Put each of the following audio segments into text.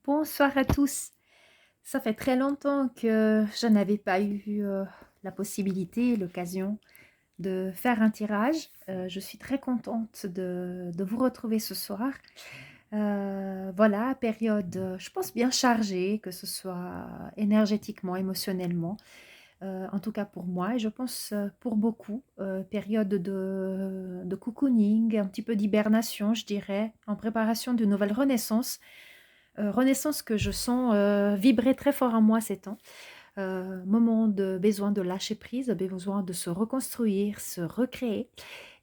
Bonsoir à tous. Ça fait très longtemps que je n'avais pas eu la possibilité, l'occasion de faire un tirage. Je suis très contente de vous retrouver ce soir. Voilà, période, je pense, bien chargée, que ce soit énergétiquement, émotionnellement, en tout cas pour moi, et je pense pour beaucoup. Période de cocooning, un petit peu d'hibernation, je dirais, en préparation d'une nouvelle renaissance. Renaissance que je sens vibrer très fort en moi ces temps. Moment de besoin de lâcher prise, besoin de se reconstruire, se recréer.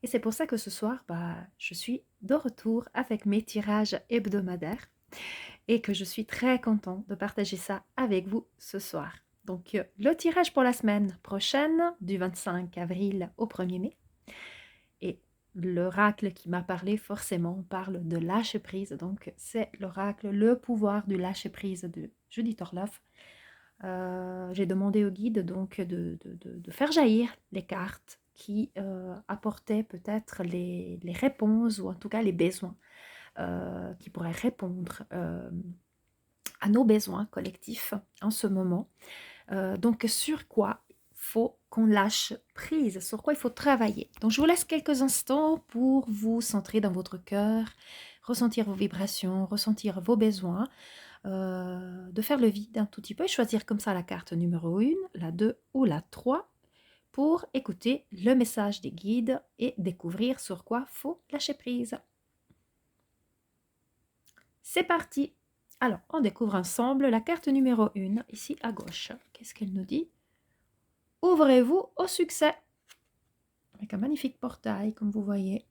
Et c'est pour ça que ce soir, je suis de retour avec mes tirages hebdomadaires et que je suis très contente de partager ça avec vous ce soir. Donc, le tirage pour la semaine prochaine, du 25 avril au 1er mai. Et l'oracle qui m'a parlé, forcément, parle de lâcher prise. Donc, c'est l'oracle, le pouvoir du lâcher prise de Judith Orloff. J'ai demandé au guide donc de faire jaillir les cartes qui apportaient peut-être les réponses ou en tout cas les besoins qui pourraient répondre à nos besoins collectifs en ce moment. Donc sur quoi faut qu'on lâche prise, sur quoi il faut travailler. Donc je vous laisse quelques instants pour vous centrer dans votre cœur, ressentir vos vibrations, ressentir vos besoins, de faire le vide un tout petit peu et choisir comme ça la carte numéro 1, la 2 ou la 3 pour écouter le message des guides et découvrir sur quoi faut lâcher prise. C'est parti! Alors, on découvre ensemble la carte numéro 1, ici à gauche. Qu'est-ce qu'elle nous dit? Ouvrez-vous au succès! Avec un magnifique portail, comme vous voyez.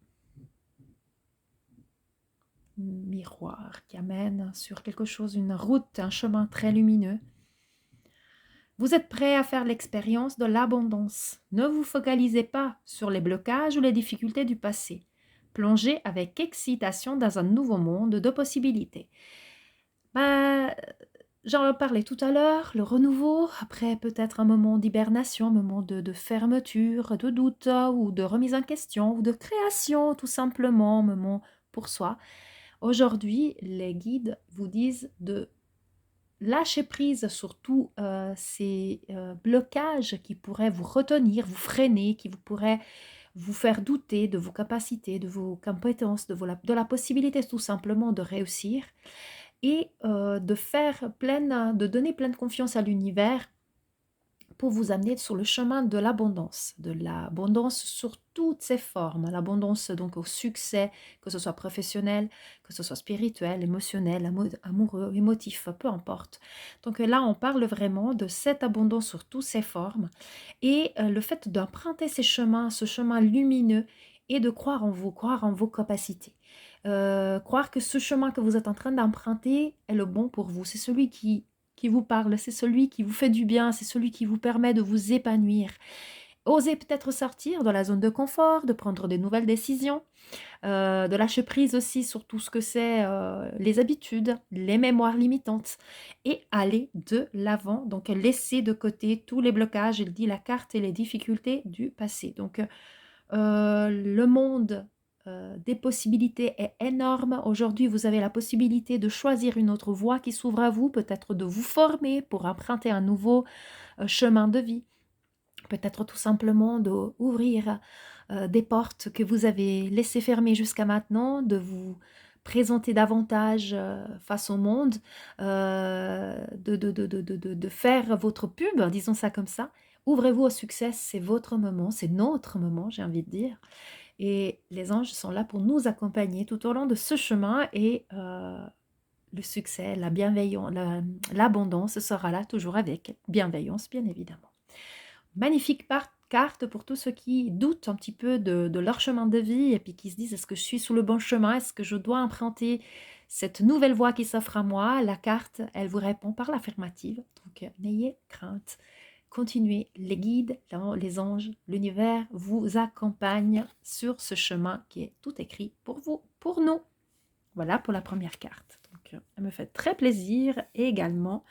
Un miroir qui amène sur quelque chose, une route, un chemin très lumineux. Vous êtes prêt à faire l'expérience de l'abondance. Ne vous focalisez pas sur les blocages ou les difficultés du passé. Plongez avec excitation dans un nouveau monde de possibilités. J'en parlais tout à l'heure, le renouveau, après peut-être un moment d'hibernation, un moment de fermeture, de doute ou de remise en question ou de création tout simplement, un moment pour soi. Aujourd'hui, les guides vous disent de lâcher prise sur tous ces blocages qui pourraient vous retenir, vous freiner, qui vous pourraient vous faire douter de vos capacités, de vos compétences, de la possibilité tout simplement de réussir et de donner pleine confiance à l'univers pour vous amener sur le chemin de l'abondance sur toutes ses formes, l'abondance donc au succès, que ce soit professionnel, que ce soit spirituel, émotionnel, amoureux, émotif, peu importe. Donc là, on parle vraiment de cette abondance sur toutes ses formes et le fait d'emprunter ce chemin lumineux et de croire en vous, croire en vos capacités. Croire que ce chemin que vous êtes en train d'emprunter est le bon pour vous. C'est celui qui vous parle, c'est celui qui vous fait du bien, c'est celui qui vous permet de vous épanouir. Osez peut-être sortir de la zone de confort, de prendre des nouvelles décisions, de lâcher prise aussi sur tout ce que c'est les habitudes, les mémoires limitantes et aller de l'avant. Donc laisser de côté tous les blocages, il dit la carte et les difficultés du passé. Donc le monde des possibilités est énorme. Aujourd'hui, vous avez la possibilité de choisir une autre voie qui s'ouvre à vous, peut-être de vous former pour emprunter un nouveau chemin de vie, peut-être tout simplement d'ouvrir des portes que vous avez laissées fermées jusqu'à maintenant, de vous présenter davantage face au monde, de faire votre pub, disons ça comme ça. Ouvrez-vous au succès, c'est votre moment, c'est notre moment, j'ai envie de dire. Et les anges sont là pour nous accompagner tout au long de ce chemin et le succès, la bienveillance, l'abondance sera là toujours avec bienveillance, bien évidemment. Magnifique carte pour tous ceux qui doutent un petit peu de leur chemin de vie et puis qui se disent est-ce que je suis sur le bon chemin, est-ce que je dois emprunter cette nouvelle voie qui s'offre à moi. La carte, elle vous répond par l'affirmative, donc n'ayez crainte. Continuez, les guides, les anges, l'univers vous accompagnent sur ce chemin qui est tout écrit pour vous, pour nous. Voilà pour la première carte. Donc, elle me fait très plaisir également,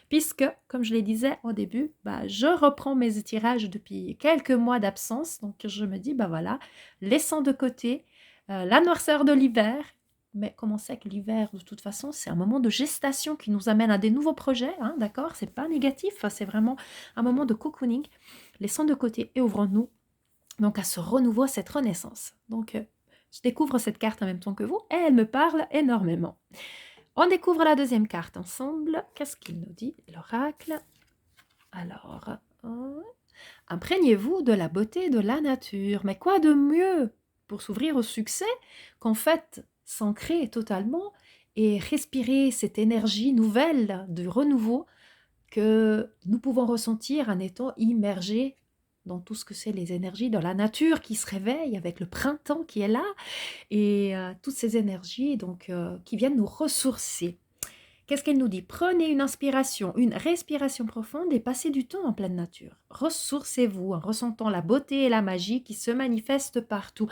puisque, comme je le disais au début, je reprends mes tirages depuis quelques mois d'absence. Donc, je me dis, voilà, laissant de côté la noirceur de l'hiver, mais comme on sait que l'hiver, de toute façon, c'est un moment de gestation qui nous amène à des nouveaux projets, hein, d'accord? C'est pas négatif, c'est vraiment un moment de cocooning. Laissons de côté et ouvrons-nous donc à ce renouveau, à cette renaissance. Donc, je découvre cette carte en même temps que vous et elle me parle énormément. On découvre la deuxième carte ensemble. Qu'est-ce qu'il nous dit, l'oracle? Alors, imprégnez-vous de la beauté de la nature. Mais quoi de mieux pour s'ouvrir au succès qu'en fait s'ancrer totalement et respirer cette énergie nouvelle du renouveau que nous pouvons ressentir en étant immergés dans tout ce que c'est les énergies de la nature qui se réveillent avec le printemps qui est là et toutes ces énergies donc qui viennent nous ressourcer. Qu'est-ce qu'elle nous dit? Prenez une inspiration, une respiration profonde et passez du temps en pleine nature. Ressourcez-vous en ressentant la beauté et la magie qui se manifestent partout.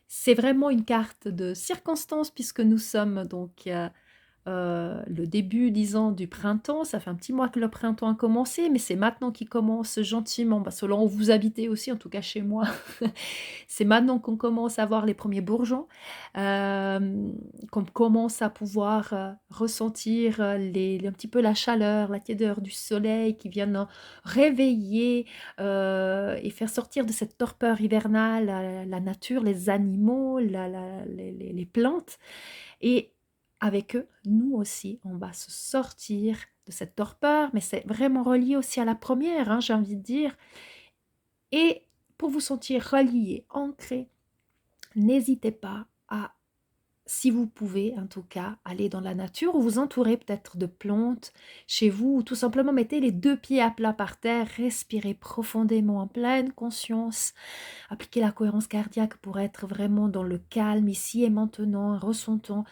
C'est vraiment une carte de circonstance puisque nous sommes donc le début, disons, du printemps. Ça fait un petit mois que le printemps a commencé, mais c'est maintenant qu'il commence gentiment, selon où vous habitez aussi, en tout cas chez moi. C'est maintenant qu'on commence à voir les premiers bourgeons, qu'on commence à pouvoir ressentir un petit peu la chaleur, la tiédeur du soleil qui vient nous réveiller et faire sortir de cette torpeur hivernale la nature, les animaux, les plantes. Et avec eux, nous aussi, on va se sortir de cette torpeur, mais c'est vraiment relié aussi à la première, hein, j'ai envie de dire. Et pour vous sentir relié, ancré, n'hésitez pas à, si vous pouvez en tout cas, aller dans la nature ou vous entourer peut-être de plantes chez vous ou tout simplement mettez les deux pieds à plat par terre, respirez profondément en pleine conscience, appliquez la cohérence cardiaque pour être vraiment dans le calme ici et maintenant, ressentons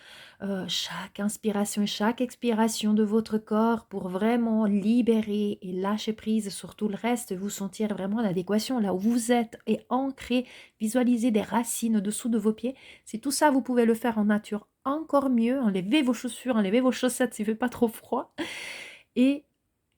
chaque inspiration et chaque expiration de votre corps pour vraiment libérer et lâcher prise sur tout le reste, vous sentir vraiment en adéquation là où vous êtes et ancré, visualiser des racines dessous de vos pieds. Si tout ça, vous pouvez le faire en nature encore mieux, enlevez vos chaussures, enlevez vos chaussettes s'il ne fait pas trop froid et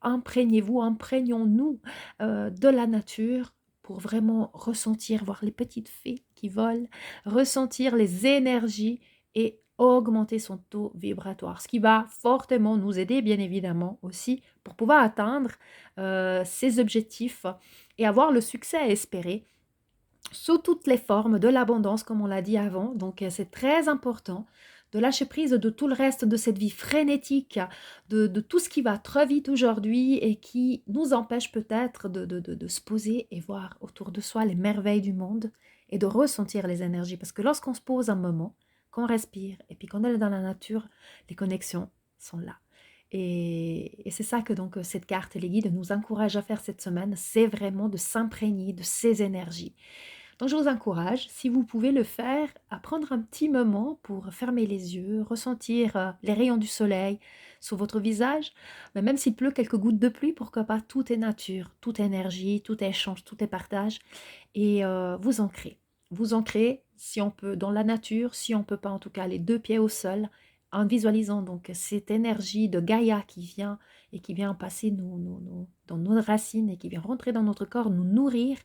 imprégnez-vous, imprégnons-nous de la nature pour vraiment ressentir, voir les petites fées qui volent, ressentir les énergies et augmenter son taux vibratoire, ce qui va fortement nous aider, bien évidemment, aussi pour pouvoir atteindre ces objectifs et avoir le succès à espérer sous toutes les formes de l'abondance, comme on l'a dit avant. Donc, c'est très important de lâcher prise de tout le reste de cette vie frénétique, de tout ce qui va trop vite aujourd'hui et qui nous empêche peut-être de se poser et voir autour de soi les merveilles du monde et de ressentir les énergies. Parce que lorsqu'on se pose un moment, qu'on respire et puis qu'on est dans la nature, les connexions sont là. Et c'est ça que donc cette carte et les guides nous encouragent à faire cette semaine, c'est vraiment de s'imprégner de ces énergies. Donc je vous encourage, si vous pouvez le faire, à prendre un petit moment pour fermer les yeux, ressentir les rayons du soleil sur votre visage, mais même s'il pleut quelques gouttes de pluie, pourquoi pas, tout est nature, tout est énergie, tout est échange, tout est partage, et vous ancrez. Vous ancrez, si on peut, dans la nature, si on ne peut pas, en tout cas, les deux pieds au sol, en visualisant donc cette énergie de Gaïa qui vient et qui vient passer dans nos racines et qui vient rentrer dans notre corps, nous nourrir,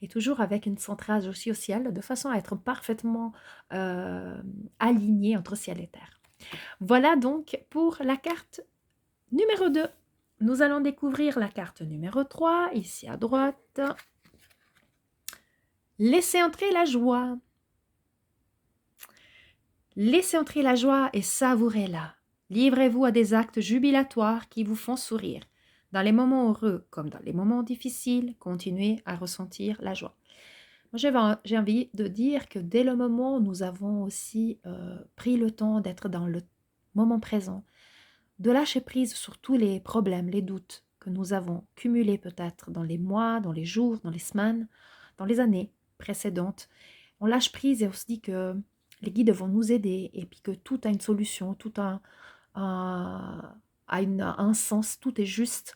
et toujours avec une centrage aussi au ciel, de façon à être parfaitement aligné entre ciel et terre. Voilà donc pour la carte numéro 2. Nous allons découvrir la carte numéro 3, ici à droite. Laissez entrer la joie. Laissez entrer la joie et savourez-la. Livrez-vous à des actes jubilatoires qui vous font sourire. Dans les moments heureux comme dans les moments difficiles, continuez à ressentir la joie. Moi, j'ai envie de dire que dès le moment où nous avons aussi pris le temps d'être dans le moment présent, de lâcher prise sur tous les problèmes, les doutes que nous avons cumulés peut-être dans les mois, dans les jours, dans les semaines, dans les années précédentes, on lâche prise et on se dit que les guides vont nous aider et puis que tout a une solution, tout a un sens, tout est juste.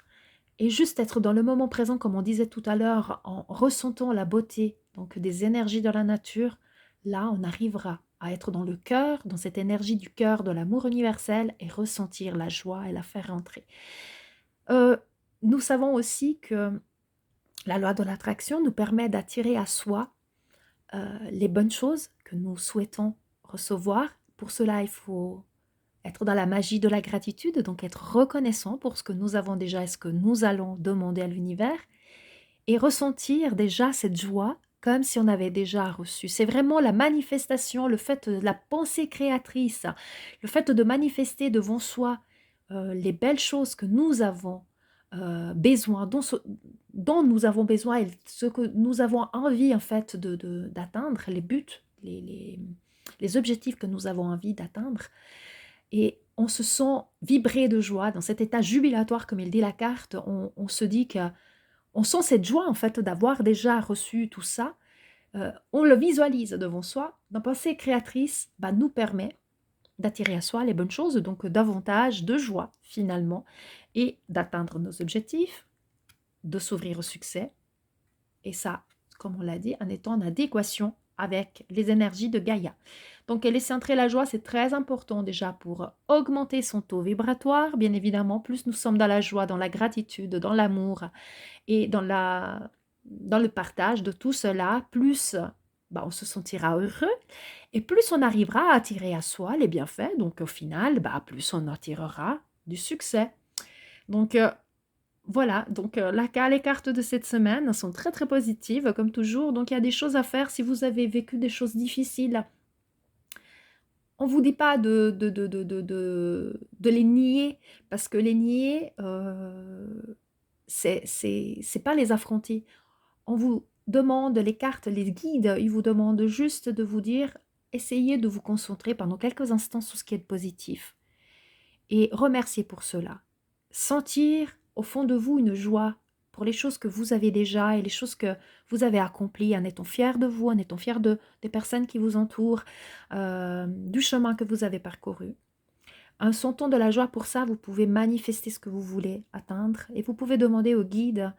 Et juste être dans le moment présent, comme on disait tout à l'heure, en ressentant la beauté donc des énergies de la nature, là, on arrivera à être dans le cœur, dans cette énergie du cœur, de l'amour universel et ressentir la joie et la faire rentrer. Nous savons aussi que la loi de l'attraction nous permet d'attirer à soi les bonnes choses que nous souhaitons recevoir Pour cela, il faut être dans la magie de la gratitude, donc être reconnaissant pour ce que nous avons déjà et ce que nous allons demander à l'univers et ressentir déjà cette joie comme si on avait déjà reçu. C'est vraiment la manifestation, le fait de la pensée créatrice, le fait de manifester devant soi les belles choses que nous avons besoin, dont nous avons besoin et ce que nous avons envie en fait d'atteindre, les buts, les objectifs que nous avons envie d'atteindre. Et on se sent vibrer de joie dans cet état jubilatoire, comme il dit la carte. On se dit que on sent cette joie en fait d'avoir déjà reçu tout ça. On le visualise devant soi. La pensée créatrice nous permet d'attirer à soi les bonnes choses, donc davantage de joie finalement, et d'atteindre nos objectifs, de s'ouvrir au succès. Et ça, comme on l'a dit, en étant en adéquation avec les énergies de Gaïa. Donc laisser entrer la joie, c'est très important déjà pour augmenter son taux vibratoire. Bien évidemment, plus nous sommes dans la joie, dans la gratitude, dans l'amour et dans le partage de tout cela, plus on se sentira heureux et plus on arrivera à attirer à soi les bienfaits. Donc au final, plus on attirera du succès. Donc voilà, donc les cartes de cette semaine sont très très positives comme toujours. Donc il y a des choses à faire si vous avez vécu des choses difficiles. On ne vous dit pas de les nier, parce que les nier, c'est pas les affronter. On vous demande, les cartes, les guides, ils vous demandent juste de vous dire, essayez de vous concentrer pendant quelques instants sur ce qui est positif. Et remercier pour cela. Sentir au fond de vous une joie pour les choses que vous avez déjà et les choses que vous avez accomplies, en étant fier de vous, en étant fier des personnes qui vous entourent, du chemin que vous avez parcouru. En sentant de la joie pour ça, vous pouvez manifester ce que vous voulez atteindre et vous pouvez demander au guide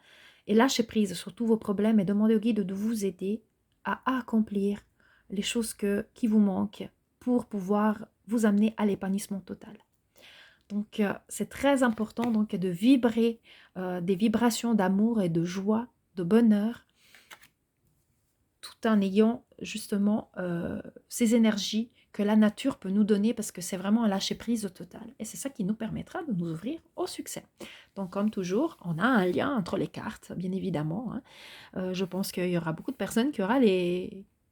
et lâcher prise sur tous vos problèmes et demander au guide de vous aider à accomplir les choses qui vous manquent pour pouvoir vous amener à l'épanouissement total. Donc, c'est très important donc, de vibrer des vibrations d'amour et de joie, de bonheur, tout en ayant justement ces énergies que la nature peut nous donner parce que c'est vraiment un lâcher-prise total. Et c'est ça qui nous permettra de nous ouvrir au succès. Donc, comme toujours, on a un lien entre les cartes, bien évidemment. Je pense qu'il y aura beaucoup de personnes qui aura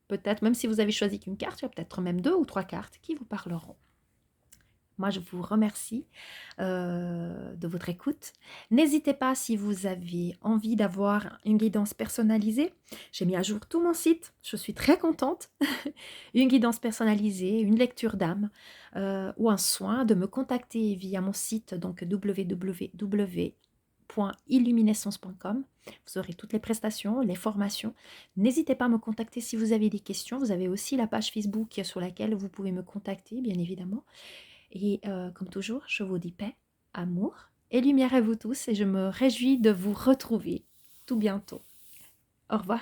peut-être, même si vous avez choisi qu'une carte, il y a peut-être même 2 ou 3 cartes qui vous parleront. Moi, je vous remercie de votre écoute. N'hésitez pas si vous avez envie d'avoir une guidance personnalisée. J'ai mis à jour tout mon site. Je suis très contente. Une guidance personnalisée, une lecture d'âme ou un soin, de me contacter via mon site, donc www.illuminescence.com. Vous aurez toutes les prestations, les formations. N'hésitez pas à me contacter si vous avez des questions. Vous avez aussi la page Facebook sur laquelle vous pouvez me contacter, bien évidemment. Et comme toujours, je vous dis paix, amour et lumière à vous tous et je me réjouis de vous retrouver tout bientôt. Au revoir.